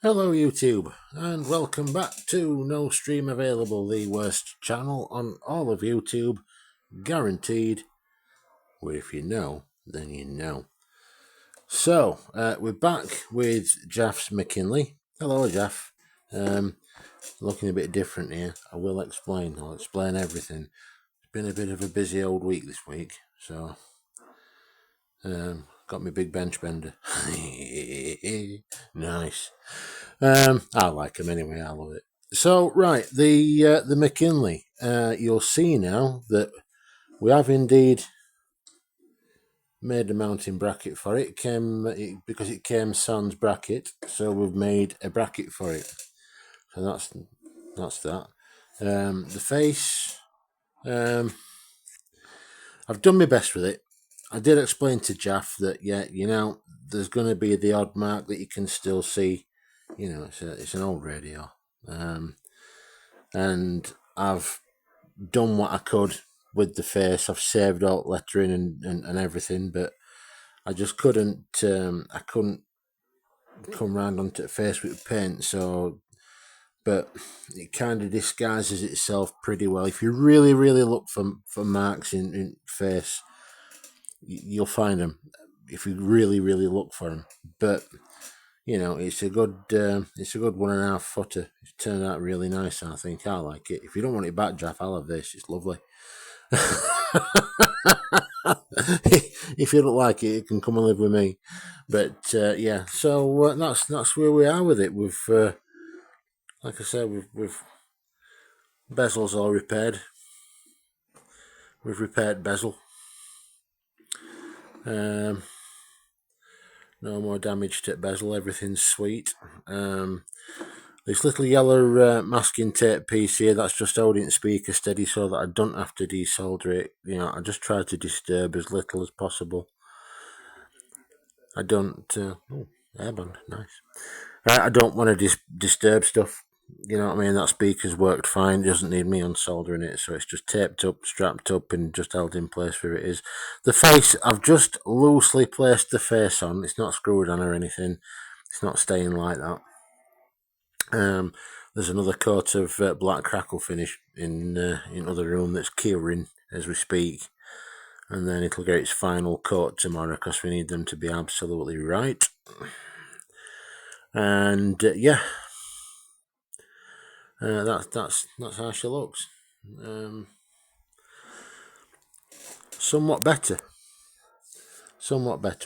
Hello YouTube, and welcome back to No Stream Available, the worst channel on all of YouTube, guaranteed, where if you know, then you know. So, we're back with Jaff's McKinley. Hello Jaff. Looking a bit different here. I'll explain everything. It's been a bit of a busy old week this week, so got my big bench bender. Nice. I like him anyway. I love it. So right, the McKinley. You'll see now that we have indeed made a mounting bracket for it. Because it came sans bracket, so we've made a bracket for it. So that's that. The face. I've done my best with it. I did explain to Jaff that there's going to be the odd mark that you can still see. It's an old radio. And I've done what I could with the face. I've saved out lettering and everything, but I just couldn't. I couldn't come round onto the face with paint. But it kind of disguises itself pretty well. If you really, really look for marks in face, you'll find them. If you really, really look for them, but it's a good 1.5 footer. It's turned out really nice, and I think I like it. If you don't want it back, Jaff, I'll have this. It's lovely. If you don't like it, you can come and live with me. But so that's where we are with it. We've, like I said, we've bezels all repaired. We've repaired bezel. No more damage to bezel. Everything's sweet. This little yellow masking tape piece here, that's just holding the speaker steady so that I don't have to desolder it. I just try to disturb as little as possible. I don't... airband, nice. I don't want to disturb stuff. You know what I mean? That speaker's worked fine. It doesn't need me unsoldering it, so it's just taped up, strapped up, and just held in place where it is. The face, I've just loosely placed the face on. It's not screwed on or anything. It's not staying like that. There's another coat of black crackle finish in other room that's curing as we speak, and then it'll get its final coat tomorrow because we need them to be absolutely right. And that's how she looks. Somewhat better.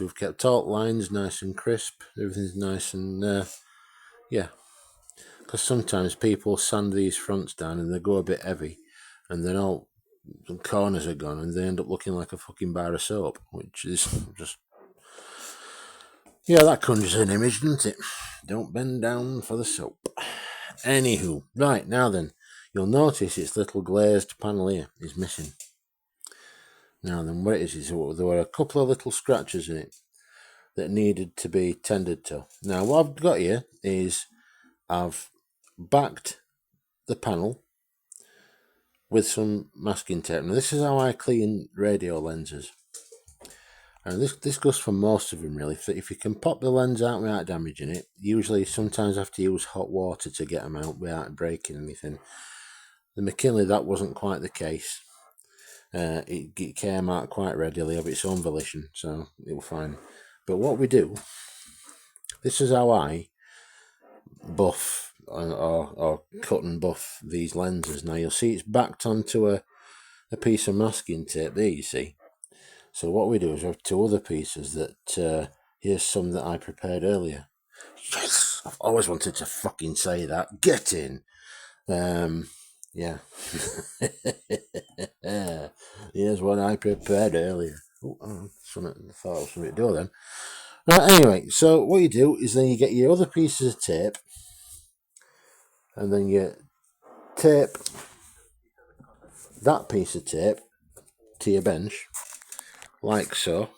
We've kept taut lines nice and crisp. Everything's nice and because sometimes people sand these fronts down and they go a bit heavy, and then all the corners are gone, and they end up looking like a fucking bar of soap, which is just that conjures an image, doesn't it? Don't bend down for the soap. Anywho, right, now then, you'll notice its little glazed panel here is missing. Now then, what it is there were a couple of little scratches in it that needed to be tended to. Now, what I've got here is I've backed the panel with some masking tape. Now, this is how I clean radio lenses. And this goes for most of them, really. If you can pop the lens out without damaging it, usually sometimes I have to use hot water to get them out without breaking anything. The McKinley, that wasn't quite the case. It came out quite readily of its own volition, so it was fine. But what we do, this is how I buff or cut and buff these lenses. Now you'll see it's backed onto a piece of masking tape there, you see. So what we do is we have two other pieces that, here's some that I prepared earlier. Yes! I've always wanted to fucking say that. Get in! Yeah. Here's what I prepared earlier. I thought it was something to do then. Right, anyway, so what you do is then you get your other pieces of tape, and then you tape that piece of tape to your bench, like so,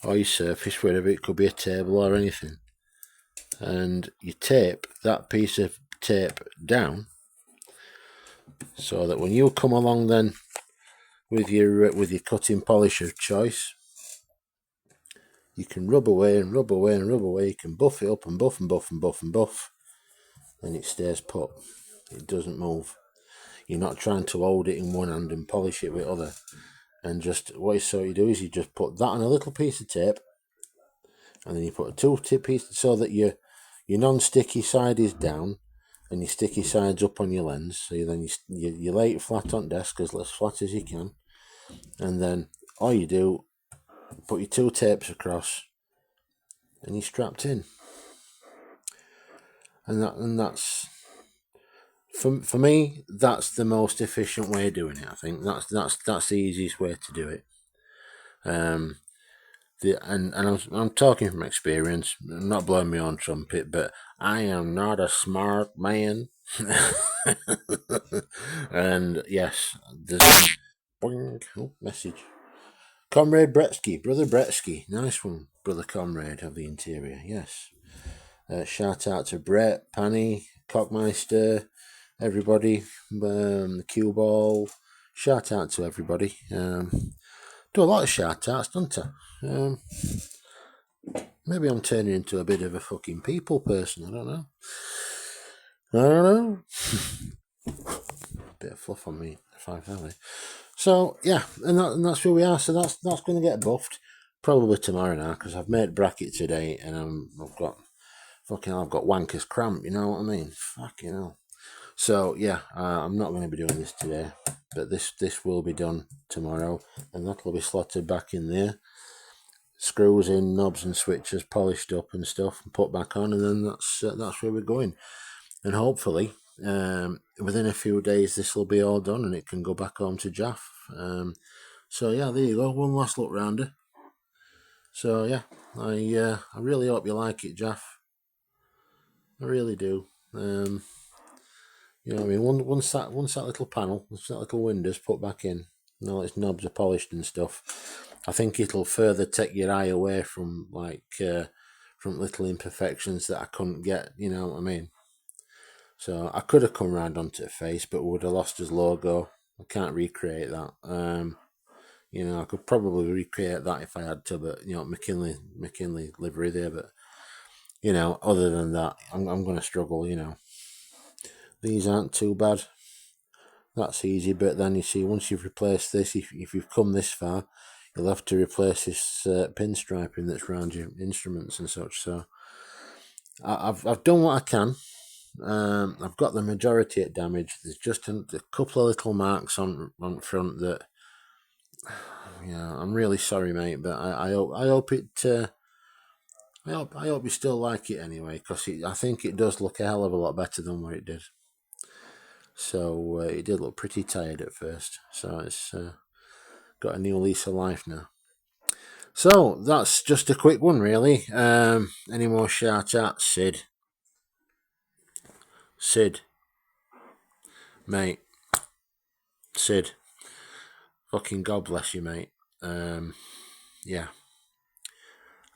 or your surface, wherever, it could be a table or anything, and you tape that piece of tape down so that when you come along then with your cutting polish of choice, You can rub away and rub away and rub away. You can buff it up and buff and buff and buff and buff, and it stays put. It doesn't move. You're not trying to hold it in one hand and polish it with other. And just what you do is you just put that on a little piece of tape, and then you put a tooltip piece so that your non-sticky side is down and your sticky side's up on your lens. So you lay it flat on desk, as flat as you can, and then all you do, put your two tapes across, and you're strapped in. And that's for me. That's the most efficient way of doing it. I think that's the easiest way to do it. And I'm talking from experience. I'm not blowing my own trumpet, but I am not a smart man. And yes, there's message. Comrade Bretsky, Brother Bretsky, nice one, Brother Comrade of the Interior. Yes. Shout out to Brett, Panny, Cockmeister, everybody, the cue ball. Shout out to everybody. Do a lot of shout outs, don't I? Maybe I'm turning into a bit of a fucking people person. I don't know. Bit of fluff on me, Five Valley. So yeah, and that's where we are. So that's going to get buffed probably tomorrow now, because I've made bracket today, and I've got wanker's cramp. You know what I mean? Fucking hell. So yeah, I'm not going to be doing this today, but this will be done tomorrow, and that'll be slotted back in there. Screws in, knobs and switches polished up and stuff, and put back on, and then that's where we're going. And hopefully, within a few days, this will be all done, and it can go back home to Jaff. So yeah, there you go. One last look rounder. So yeah, I really hope you like it, Jaff. I really do. You know what I mean? Once that little panel, once that little window's put back in, and all its knobs are polished and stuff, I think it'll further take your eye away from from little imperfections that I couldn't get. You know what I mean? So I could have come round onto the face, but would have lost his logo. I can't recreate that. You know, I could probably recreate that if I had to, but you know, McKinley livery there. But you know, other than that, I'm going to struggle. You know, these aren't too bad. That's easy. But then you see, once you've replaced this, if you've come this far, you'll have to replace this pinstriping that's around your instruments and such. So I've done what I can. I've got the majority of damage. There's just a couple of little marks on front that, yeah, I'm really sorry, mate, but I hope it. I hope you still like it anyway, because I think it does look a hell of a lot better than what it did. So it did look pretty tired at first. So it's got a new lease of life now. So that's just a quick one, really. Any more shout outs, Sid? Mate. Sid. Fucking God bless you, mate. Yeah.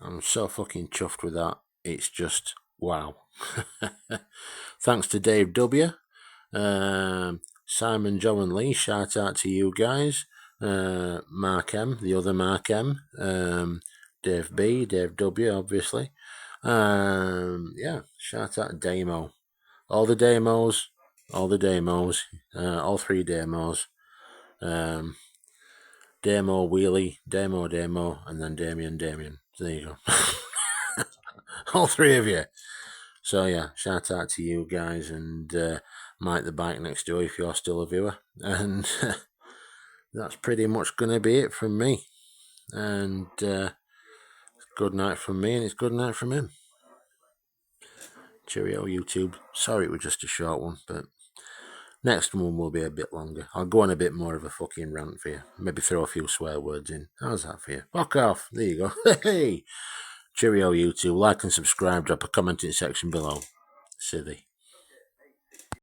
I'm so fucking chuffed with that. It's just wow. Thanks to Dave W. Simon, Joe and Lee, shout out to you guys. Mark M, the other Mark M. Dave B, Dave W, obviously. Yeah, shout out to Damo. All the demos, all three demos. Demo Wheelie, Demo, and then Damien. So there you go. All three of you. So yeah, shout out to you guys, and Mike the Bike Next Door if you're still a viewer. And that's pretty much going to be it from me. And good night from me, and it's good night from him. Cheerio, YouTube. Sorry it was just a short one, but next one will be a bit longer. I'll go on a bit more of a fucking rant for you. Maybe throw a few swear words in. How's that for you? Fuck off. There you go. Hey. Cheerio, YouTube. Like and subscribe. Drop a comment in the section below. Silly.